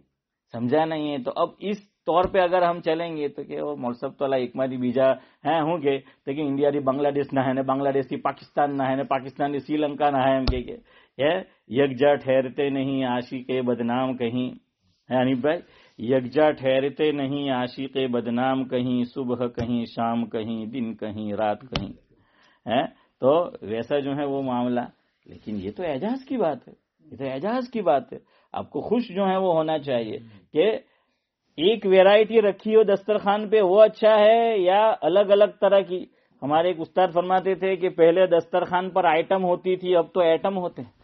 سمجھا نہیں ہے۔ تو اب اس طور پہ اگر ہم چلیں گے تو کہ وہ مولسب تو اللہ ایک بیجا ہیں ہوں گے، لیکن انڈیا دی بنگلہ دیش نہ ہے، بنگلہ دیش دی پاکستان نہ ہے، پاکستان دی سری لنکا نہ ہے، ہم کہ یکجا ٹھہرتے نہیں عاشق بدنام کہیں، ہے حنیف بھائی، یکجا ٹھہرتے نہیں عاشق بدنام کہیں، صبح کہیں، شام کہیں، دن کہیں، رات کہیں، ہے۔ تو ویسا جو ہے وہ معاملہ، لیکن یہ تو اعجاز کی بات ہے، یہ تو اعجاز کی بات ہے۔ آپ کو خوش جو ہے وہ ہونا چاہیے کہ ایک ویرائٹی رکھی ہو دسترخوان پہ، وہ اچھا ہے، یا الگ الگ طرح کی۔ ہمارے ایک استاد فرماتے تھے کہ پہلے دسترخوان پر آئٹم ہوتی تھی، اب تو ایٹم ہوتے ہیں۔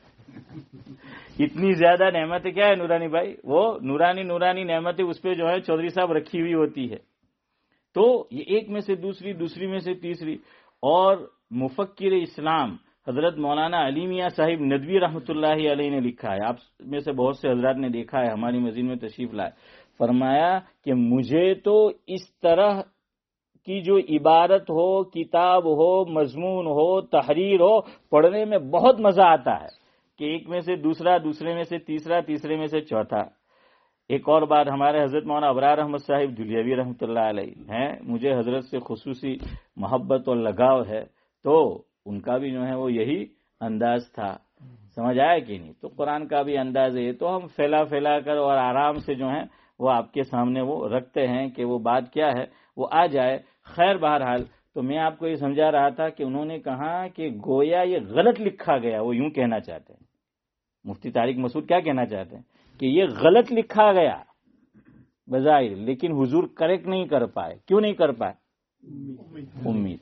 اتنی زیادہ نعمتیں کیا ہے نورانی بھائی، وہ نورانی نعمتیں اس پہ جو ہے چودھری صاحب رکھی ہوئی ہوتی ہے۔ تو یہ ایک میں سے دوسری، دوسری میں سے تیسری. اور مفکر اسلام حضرت مولانا علی میاں صاحب ندوی رحمۃ اللہ علیہ نے لکھا ہے، آپ میں سے بہت سے حضرات نے دیکھا ہے، ہماری مسجد میں تشریف لائے، فرمایا کہ مجھے تو اس طرح کی جو عبارت ہو، کتاب ہو، مضمون ہو، تحریر ہو، پڑھنے میں بہت مزہ آتا ہے کہ ایک میں سے دوسرا، دوسرے میں سے تیسرا، تیسرے میں سے چوتھا. ایک اور بات، ہمارے حضرت مولانا ابرار احمد صاحب دہلوی رحمۃ اللہ علیہ ہیں، مجھے حضرت سے خصوصی محبت اور لگاؤ ہے، تو ان کا بھی جو ہے وہ یہی انداز تھا. سمجھ آیا کہ نہیں؟ تو قرآن کا بھی انداز ہے، تو ہم پھیلا کر اور آرام سے جو ہے وہ آپ کے سامنے وہ رکھتے ہیں کہ وہ بات کیا ہے وہ آ جائے. خیر بہرحال، تو میں آپ کو یہ سمجھا رہا تھا کہ انہوں نے کہا کہ گویا یہ غلط لکھا گیا، وہ یوں کہنا چاہتے ہیں. مفتی طارق مسعود کیا کہنا چاہتے ہیں کہ یہ غلط لکھا گیا بظاہر، لیکن حضور کریکٹ نہیں کر پائے. کیوں نہیں کر پائے؟ امید.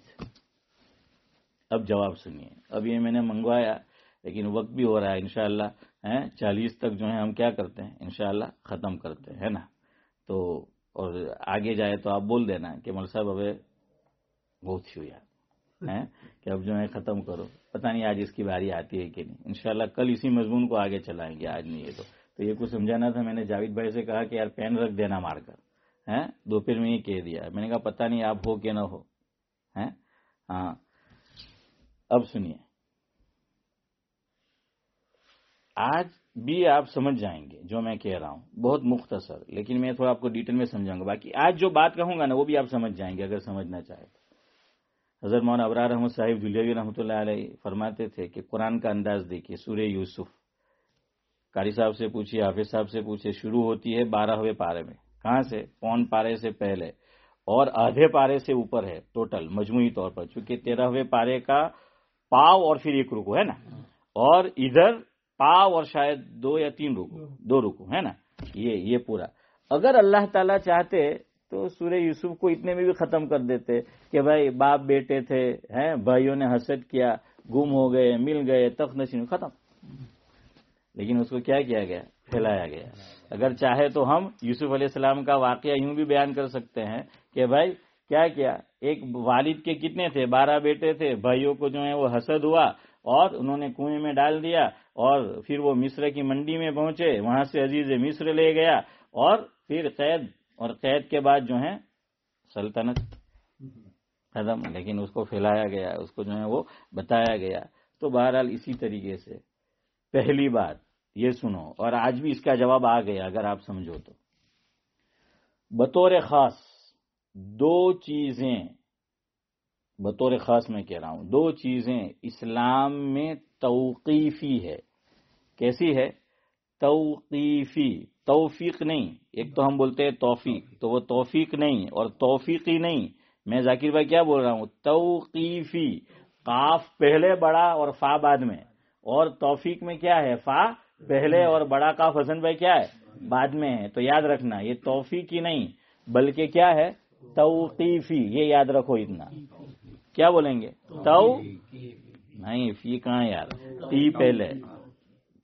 اب جواب سنیے. اب یہ میں نے منگوایا، لیکن وقت بھی ہو رہا ہے. انشاءاللہ 40 تک جو ہے ہم کیا کرتے ہیں، انشاءاللہ ختم کرتے ہیں نا. تو اور آگے جائے تو آپ بول دینا کہ مول صاحب ابھی بہت ہی یار کہ اب جو ہے ختم کرو. پتہ نہیں آج اس کی باری آتی ہے کہ نہیں. انشاءاللہ کل اسی مضمون کو آگے چلائیں گے، آج نہیں ہے تو یہ کچھ سمجھانا تھا. میں نے جاوید بھائی سے کہا کہ یار پین رکھ دینا مار کر، دوپہر میں ہی کہہ دیا. میں نے کہا پتہ نہیں آپ ہو کہ نہ ہو. ہاں اب سنیے، آج بھی آپ سمجھ جائیں گے جو میں کہہ رہا ہوں، بہت مختصر، لیکن میں تھوڑا آپ کو ڈیٹیل میں سمجھاؤں گا. باقی آج جو بات کہوں گا نا وہ بھی آپ سمجھ جائیں گے اگر سمجھنا چاہے تو. حضرت مولانا ابرار احمد صاحب دہلوی رحمۃ اللہ علیہ فرماتے تھے کہ قرآن کا انداز دیکھیے. سورہ یوسف، قاری صاحب سے پوچھیے، حافظ صاحب سے پوچھیے، شروع ہوتی ہے 12ویں پارے میں. کہاں سے؟ پون پارے سے پہلے، اور آدھے پارے سے اوپر ہے ٹوٹل مجموعی طور پر، چونکہ 13ویں پارے کا پاو اور پھر ایک رکو ہے نا، اور ادھر پاو اور شاید 2 یا 3 رکو، 2 رکو ہے نا. یہ پورا اگر اللہ تعالیٰ چاہتے تو سورہ یوسف کو اتنے میں بھی ختم کر دیتے کہ بھائی باپ بیٹے تھے، بھائیوں نے حسد کیا، گم ہو گئے، مل گئے، تخت نشین، ختم. لیکن اس کو کیا کیا گیا؟ پھیلایا گیا. اگر چاہے تو ہم یوسف علیہ السلام کا واقعہ یوں بھی بیان کر سکتے ہیں کہ بھائی کیا ایک والد کے کتنے تھے؟ 12 بیٹے تھے. بھائیوں کو جو ہے وہ حسد ہوا اور انہوں نے کنویں میں ڈال دیا، اور پھر وہ مصر کی منڈی میں پہنچے، وہاں سے عزیز مصر لے گیا، اور پھر قید، اور قید کے بعد جو ہے سلطنت ختم. لیکن اس کو پھیلایا گیا، اس کو جو ہے وہ بتایا گیا. تو بہرحال اسی طریقے سے پہلی بات یہ سنو، اور آج بھی اس کا جواب آ گیا اگر آپ سمجھو تو. بطور خاص 2 چیزیں، بطور خاص میں کہہ رہا ہوں، 2 چیزیں اسلام میں توقیفی ہے. کیسی ہے؟ توقیفی. توفیق نہیں. ایک تو ہم بولتے ہیں توفیق، تو وہ توفیق نہیں اور توفیقی نہیں. میں ذاکر بھائی کیا بول رہا ہوں؟ توقیفی. قاف پہلے بڑا اور فا بعد میں، اور توفیق میں کیا ہے؟ فا پہلے اور بڑا قاف حسن بھائی کیا ہے؟ بعد میں ہے. تو یاد رکھنا یہ توفیقی نہیں بلکہ کیا ہے؟ توقیفی. یہ یاد رکھو اتنا. کیا بولیں گے؟ نہیں، فی کہاں یار، تی پہلے.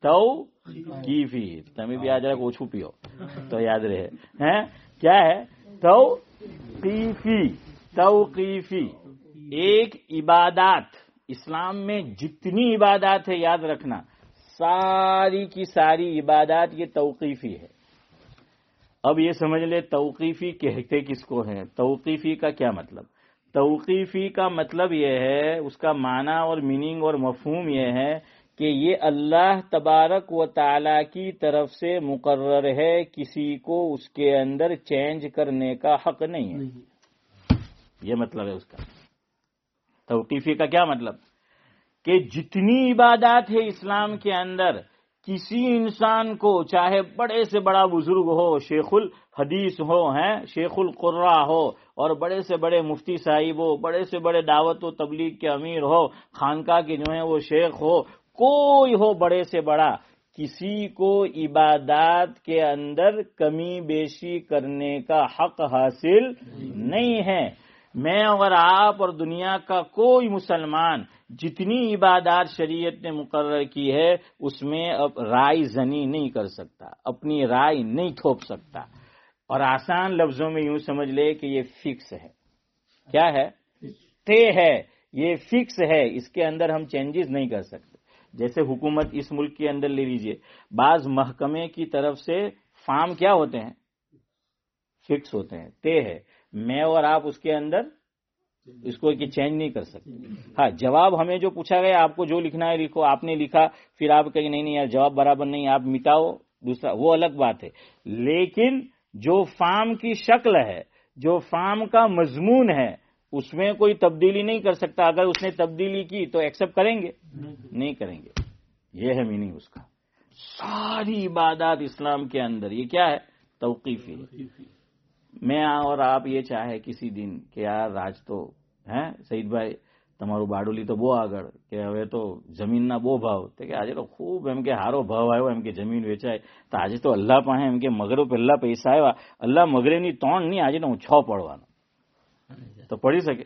توقیفی. تمہیں بھی آ جائے وہ چھپی ہو تو یاد رہے. کیا ہے؟ توقیفی. توقیفی. ایک عبادات، اسلام میں جتنی عبادات ہے یاد رکھنا، ساری کی ساری عبادات یہ توقیفی ہے. اب یہ سمجھ لے توقیفی کہتے کس کو ہیں؟ توقیفی کا کیا مطلب؟ توقیفی کا مطلب یہ ہے، اس کا معنی اور میننگ اور مفہوم یہ ہے کہ یہ اللہ تبارک و تعالی کی طرف سے مقرر ہے، کسی کو اس کے اندر چینج کرنے کا حق نہیں ہے. یہ مطلب ہے اس کا. توقیفی کا کیا مطلب؟ کہ جتنی عبادات ہے اسلام کے اندر، کسی انسان کو چاہے بڑے سے بڑا بزرگ ہو، شیخ الحدیث ہو، شیخ القرہ ہو، اور بڑے سے بڑے مفتی صاحب ہو، بڑے سے بڑے دعوت و تبلیغ کے امیر ہو، خانقاہ کے جو ہیں وہ شیخ ہو، کوئی ہو بڑے سے بڑا، کسی کو عبادات کے اندر کمی بیشی کرنے کا حق حاصل نہیں ہے. میں اور آپ اور دنیا کا کوئی مسلمان جتنی عبادات شریعت نے مقرر کی ہے اس میں اب رائے زنی نہیں کر سکتا، اپنی رائے نہیں تھوپ سکتا. اور آسان لفظوں میں یوں سمجھ لے کہ یہ فکس ہے. کیا ہے؟ طے ہے، یہ فکس ہے، اس کے اندر ہم چینجز نہیں کر سکتے. جیسے حکومت اس ملک کے اندر لے لیجئے، بعض محکمے کی طرف سے فارم کیا ہوتے ہیں؟ فکس ہوتے ہیں، طے ہے. میں اور آپ اس کے اندر اس کو چینج نہیں کر سکتے. ہاں، جواب ہمیں جو پوچھا گیا آپ کو جو لکھنا ہے لکھو، آپ نے لکھا پھر آپ کہیں نہیں یار جواب برابر نہیں، آپ مٹاؤ دوسرا، وہ الگ بات ہے. لیکن جو فارم کی شکل ہے، جو فارم کا مضمون ہے، اس میں کوئی تبدیلی نہیں کر سکتا. اگر اس نے تبدیلی کی تو ایکسپٹ کریں گے؟ نہیں کریں گے. یہ ہے میننگ اس کا. ساری عبادات اسلام کے اندر یہ کیا ہے؟ توقیفی ہے. میں اور آپ یہ چاہے کسی دن کہ یار آج تو ہے سعید بھائی તમારું બારડોલી તો બહુ આગળ કે હવે તો જમીનના બહુ ભાવ તો કે આજે તો ખૂબ એમ કે હારો ભાવ આવ્યો એમ કે જમીન વેચાય તો આજે તો અલ્લાહ પાસે એમ કે મગરો પહેલા પૈસા આવ્યા અલ્લાહ મગરેની 3 નહીં આજે તો હું 6 પડવાનો તો પડી શકે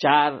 4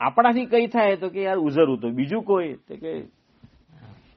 આપણાથી કઈ થાય તો કે યાર ઉઝર હતો, બીજું કોઈ તો કે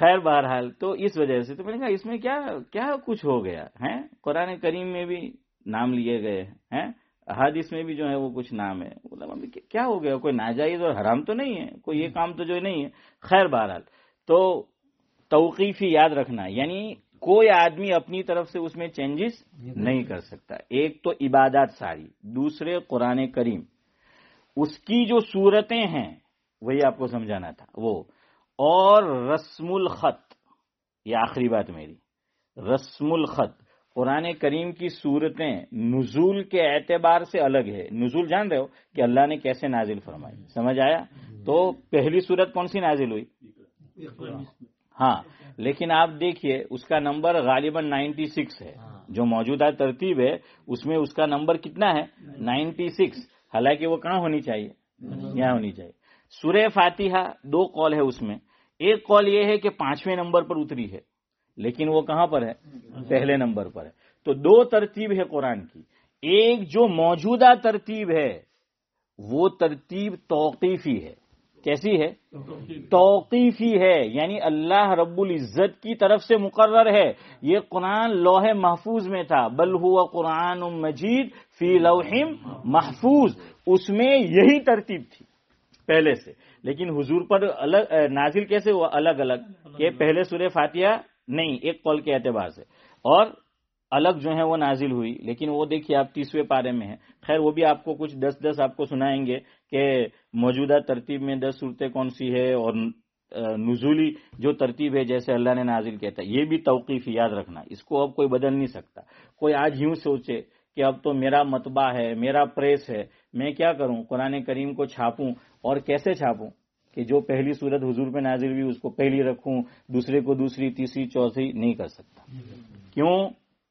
خیر بہرحال تو اس وجہ سے تو میں نے کہا اس میں کیا کچھ ہو گیا ہے. قرآن کریم میں بھی نام لیے گئے ہیں, احادیث میں بھی جو ہے وہ کچھ نام ہے. کیا ہو گیا, کوئی ناجائز اور حرام تو نہیں ہے, کوئی یہ کام تو جو نہیں ہے. خیر بہرحال تو توقیفی یاد رکھنا, یعنی کوئی آدمی اپنی طرف سے اس میں چینجز نہیں کر سکتا. ایک تو عبادات ساری, دوسرے قرآن کریم اس کی جو صورتیں ہیں وہی آپ کو سمجھانا تھا وہ, اور رسم الخط, یہ آخری بات میری, رسم الخط قرآن کریم کی صورتیں نزول کے اعتبار سے الگ ہے. نزول جان رہے ہو کہ اللہ نے کیسے نازل فرمائی, سمجھ آیا؟ تو پہلی صورت کون سی نازل ہوئی؟ ہاں, لیکن آپ دیکھیے اس کا نمبر غالباً 96 ہے. جو موجودہ ترتیب ہے اس میں اس کا نمبر کتنا ہے؟ 96. حالانکہ وہ کہاں ہونی چاہیے؟ یہاں ہونی چاہیے. سورہ فاتحہ 2 قول ہے اس میں. ایک قول یہ ہے کہ 5ویں نمبر پر اتری ہے, لیکن وہ کہاں پر ہے؟ پہلے نمبر پر ہے. تو 2 ترتیب ہے قرآن کی. ایک جو موجودہ ترتیب ہے وہ ترتیب توقیفی ہے. کیسی ہے؟ توقیفی ہے, یعنی اللہ رب العزت کی طرف سے مقرر ہے. یہ قرآن لوح محفوظ میں تھا, بل ہوا قرآن مجید فی لوح محفوظ, اس میں یہی ترتیب تھی پہلے سے. لیکن حضور پر الگ نازل کیسے ہوا؟ الگ الگ, کہ پہلے سورہ فاتحہ نہیں, ایک قول کے اعتبار سے, اور الگ جو ہے وہ نازل ہوئی. لیکن وہ دیکھیے آپ 30ویں پارے میں ہے. خیر وہ بھی آپ کو کچھ 10 آپ کو سنائیں گے کہ موجودہ ترتیب میں 10 صورتیں کون سی ہے, اور نزولی جو ترتیب ہے جیسے اللہ نے نازل کیا تھا, یہ بھی توقیفی یاد رکھنا. اس کو اب کوئی بدل نہیں سکتا. کوئی آج یوں سوچے کہ اب تو میرا مطبع ہے, میرا پریس ہے, میں کیا کروں, قرآن کریم کو چھاپوں, اور کیسے چھاپوں کہ جو پہلی صورت حضور پہ نازل ہوئی اس کو پہلی رکھوں, دوسرے کو دوسری, تیسری, چوتھی, نہیں کر سکتا. کیوں؟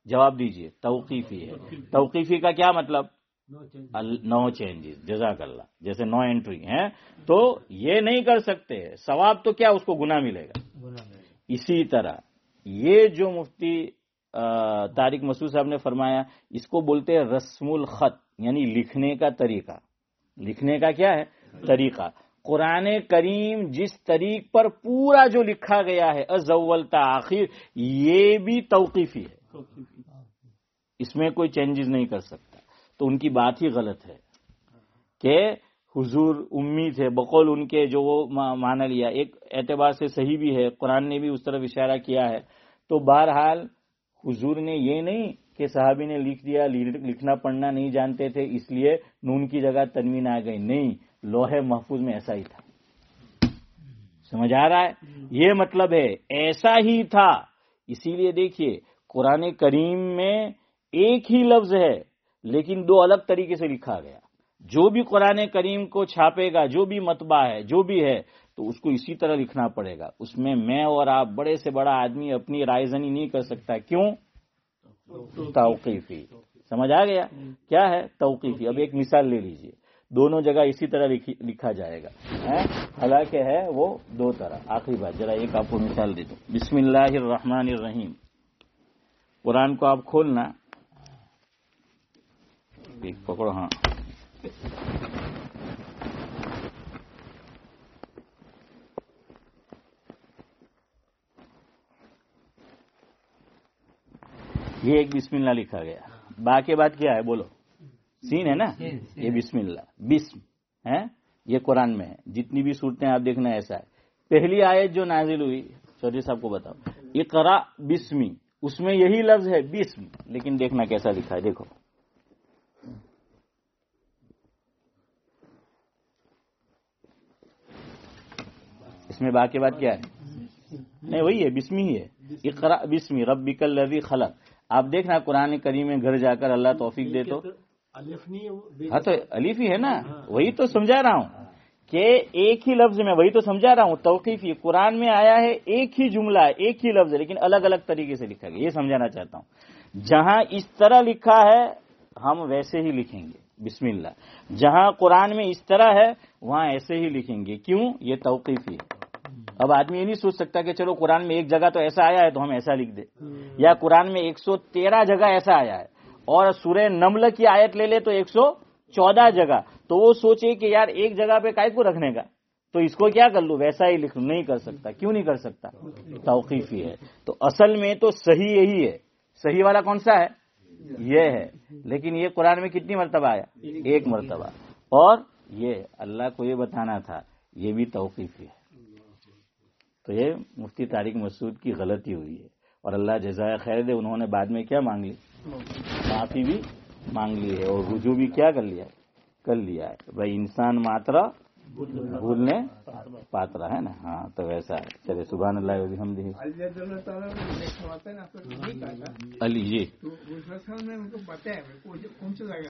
جواب دیجئے. توقیفی ہے. توقیفی کا کیا مطلب؟ نو چینجز. جزاک اللہ. جیسے نو انٹری ہے تو یہ نہیں کر سکتے. ثواب تو کیا, اس کو گناہ ملے گا. اسی طرح یہ جو مفتی طارق مسعود صاحب نے فرمایا, اس کو بولتے ہیں رسم الخط, یعنی لکھنے کا طریقہ. لکھنے کا کیا ہے؟ طریقہ. قرآن کریم جس طریق پر پورا جو لکھا گیا ہے از اول تا آخر, یہ بھی توقیفی ہے, اس میں کوئی چینجز نہیں کر سکتا. تو ان کی بات ہی غلط ہے کہ حضور امی تھے بقول ان کے, جو وہ معنی لیا. ایک اعتبار سے صحیح بھی ہے, قرآن نے بھی اس طرف اشارہ کیا ہے. تو بہرحال حضور نے یہ نہیں کہ صحابی نے لکھ دیا, لکھنا پڑھنا نہیں جانتے تھے اس لیے نون کی جگہ تنوین آ گئی, نہیں, لوح محفوظ میں ایسا ہی تھا. سمجھ آ رہا ہے؟ یہ مطلب ہے ایسا ہی تھا. اسی لیے دیکھیے قرآن کریم میں ایک ہی لفظ ہے لیکن 2 الگ طریقے سے لکھا گیا. جو بھی قرآن کریم کو چھاپے گا, جو بھی مطبع ہے, جو بھی ہے, تو اس کو اسی طرح لکھنا پڑے گا. اس میں اور آپ بڑے سے بڑا آدمی اپنی رائے زنی نہیں کر سکتا. کیوں؟ توقیفی. سمجھ آ گیا کیا ہے توقیفی؟ اب ایک مثال لے لیجئے, دونوں جگہ اسی طرح لکھا جائے گا, حالانکہ ہے وہ 2 طرح. آخری بات, ذرا ایک آپ کو مثال دے دوں. بسم اللہ الرحمن الرحیم. قرآن کو آپ کھولنا, ایک پکڑو, ہاں, یہ ایک بسم اللہ لکھا گیا. باقی بات کیا ہے بولو؟ سین ہے نا, یہ بسم اللہ, بسم ہے, یہ قرآن میں ہے. جتنی بھی صورتیں آپ دیکھنا ایسا ہے. پہلی آیت جو نازل ہوئی, چودھری صاحب کو بتاؤ, اقرا بسمی, اس میں یہی لفظ ہے بسم, لیکن دیکھنا کیسا لکھا ہے. دیکھو اس میں باقی بات کیا ہے؟ نہیں, وہی ہے, بسمی ہی ہے. اقرا بسمی ربک الذی خلق. آپ دیکھنا قرآن کریم میں گھر جا کر اللہ توفیق دے تو, ہاں تو الف ہی ہے نا, وہی تو سمجھا رہا ہوں کہ ایک ہی لفظ میں, وہی تو سمجھا رہا ہوں. توقیفی قرآن میں آیا ہے, ایک ہی جملہ ہے, ایک ہی لفظ ہے, لیکن الگ الگ طریقے سے لکھا گیا. یہ سمجھانا چاہتا ہوں. جہاں اس طرح لکھا ہے ہم ویسے ہی لکھیں گے بسم اللہ. جہاں قرآن میں اس طرح ہے وہاں ایسے ہی لکھیں گے. کیوں؟ یہ توقیفی ہے. اب آدمی یہ نہیں سوچ سکتا کہ چلو قرآن میں ایک جگہ تو ایسا آیا ہے تو ہم ایسا لکھ دیں, یا قرآن میں 113 جگہ ایسا آیا ہے اور سورہ نمل کی آیت لے لے تو 114 جگہ, تو وہ سوچے کہ یار ایک جگہ پہ کائے کو رکھنے کا, تو اس کو کیا کر لوں ویسا ہی لکھ لوں, نہیں کر سکتا. کیوں نہیں کر سکتا؟ توقیفی ہے. تو اصل میں تو صحیح یہی ہے. صحیح والا کون سا ہے؟ یہ ہے. لیکن یہ قرآن میں کتنی مرتبہ آیا؟ ایک مرتبہ. اور یہ اللہ کو یہ بتانا تھا, یہ بھی توقیفی ہے. تو یہ مفتی طارق مسعود کی غلطی ہوئی ہے, اور اللہ جزائے خیر دے, انہوں نے بعد میں کیا مانگ لی؟ معافی بھی مانگ لی ہے, اور رجوع بھی کیا کر لیا ہے. بھائی انسان ماترا بھولنے پاترا ہے نا. ہاں تو ویسا ہے. چلے سبحان اللہ و بحمدہ. علی جی تو ان کو بتایا کون سے جگہ